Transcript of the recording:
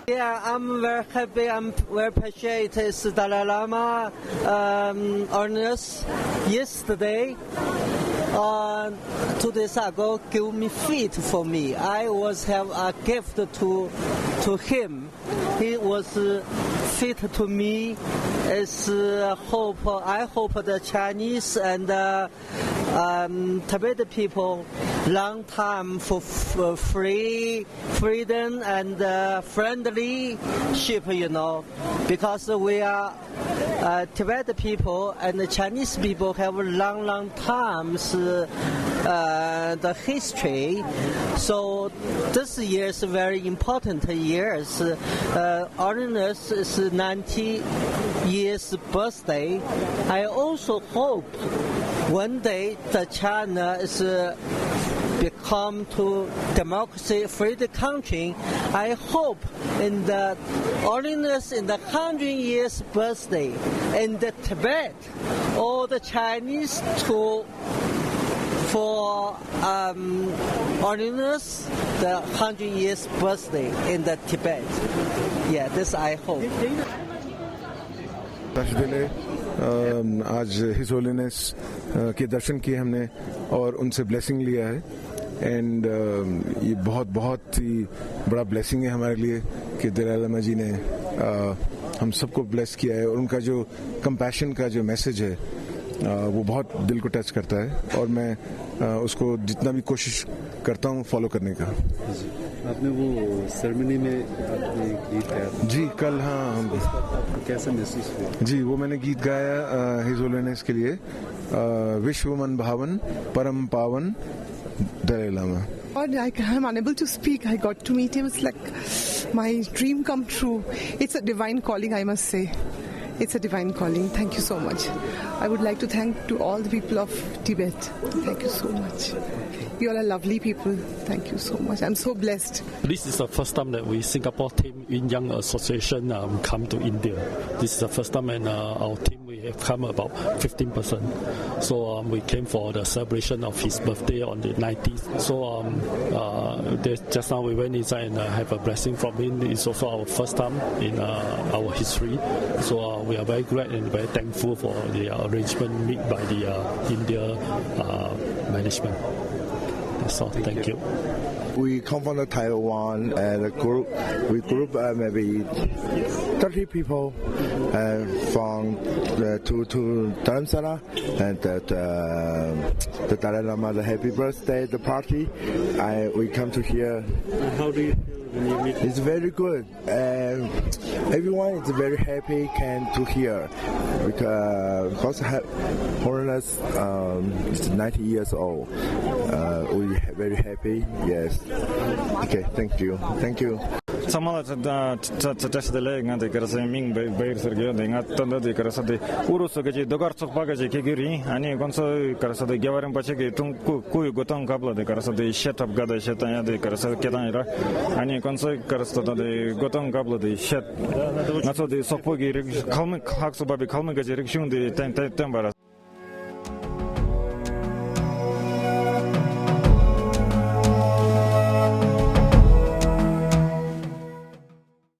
Yeah, I'm very happy. I'm very appreciate His Dalai Lama Holiness yesterday. 2 days ago, give me feet for me. I was have a gift to him. He was feet to me. It's hope. I hope the Chinese and Tibet people long time for freedom and friendlyship, because we are Tibet people and the Chinese people have long times the history. So this year is a very important year. Holiness is 90 years birthday. I also hope one day the China is become to democracy free country. I hope in the Holiness in the 100 years birthday in the Tibet, all the Chinese for Holiness the 100 years birthday in the Tibet. Yeah, this I hope. आज his holiness के दर्शन किए हमने और उनसे blessing लिया है and ये बहुत ही बड़ा ब्लेसिंग है हमारे लिए कि दलाई लामा जी ने हम सबको ब्लेस किया है और उनका जो कंपैशन का जो मैसेज है वो बहुत दिल को टच करता है और मैं उसको जितना भी कोशिश करता हूँ फॉलो करने का। आपने वो सेरेमनी में आपने गीत गाया जी कल? हाँ, कैसा महसूस हुआ? जी वो मैंने गीत गाया हिज होलीनेस के लिए, विश्व मन भावन परम पावन Dalai Lama. I'm unable to speak. I got to meet him. It's like my dream come true. It's a divine calling, I must say. It's a divine calling. Thank you so much. I would like to thank to all the people of Tibet. Thank you so much. You all are lovely people. Thank you so much. I'm so blessed. This is the first time that we Singapore team in Young Association come to India. This is the first time, and our team we have come about 15%. So we came for the celebration of his birthday on the 19th. So just now we went inside and have a blessing from him. It's also our first time in our history. So we are very glad and very thankful for the arrangement made by the India management. That's all. Thank you. We come from Taiwan and we group maybe 30 people from to Dharamshala and the Dalai Lama, the happy birthday, the party. We come to here. How do you feel when you meet? It's very good. Everyone is very happy came to here because Holiness is 90 years old. We are very happy. Yes. Okay. Thank you. Thank you. Samala test the leg and the Karasaming by Sergio, the Natanda, Karasade, Urusogaji, Dogarso Pagaji, Kigiri, and you also Karasa, Gavaran Pachaki, Kuyu Gotan Kapla, the Karasa, Shet of Gada Shetanya, the Karasa Ketanira, and you also Karasta, the Gotan Kapla, the Shet, not so the Sopogi, Kalmak Haksobabi, Kalmakaji, the Tempara.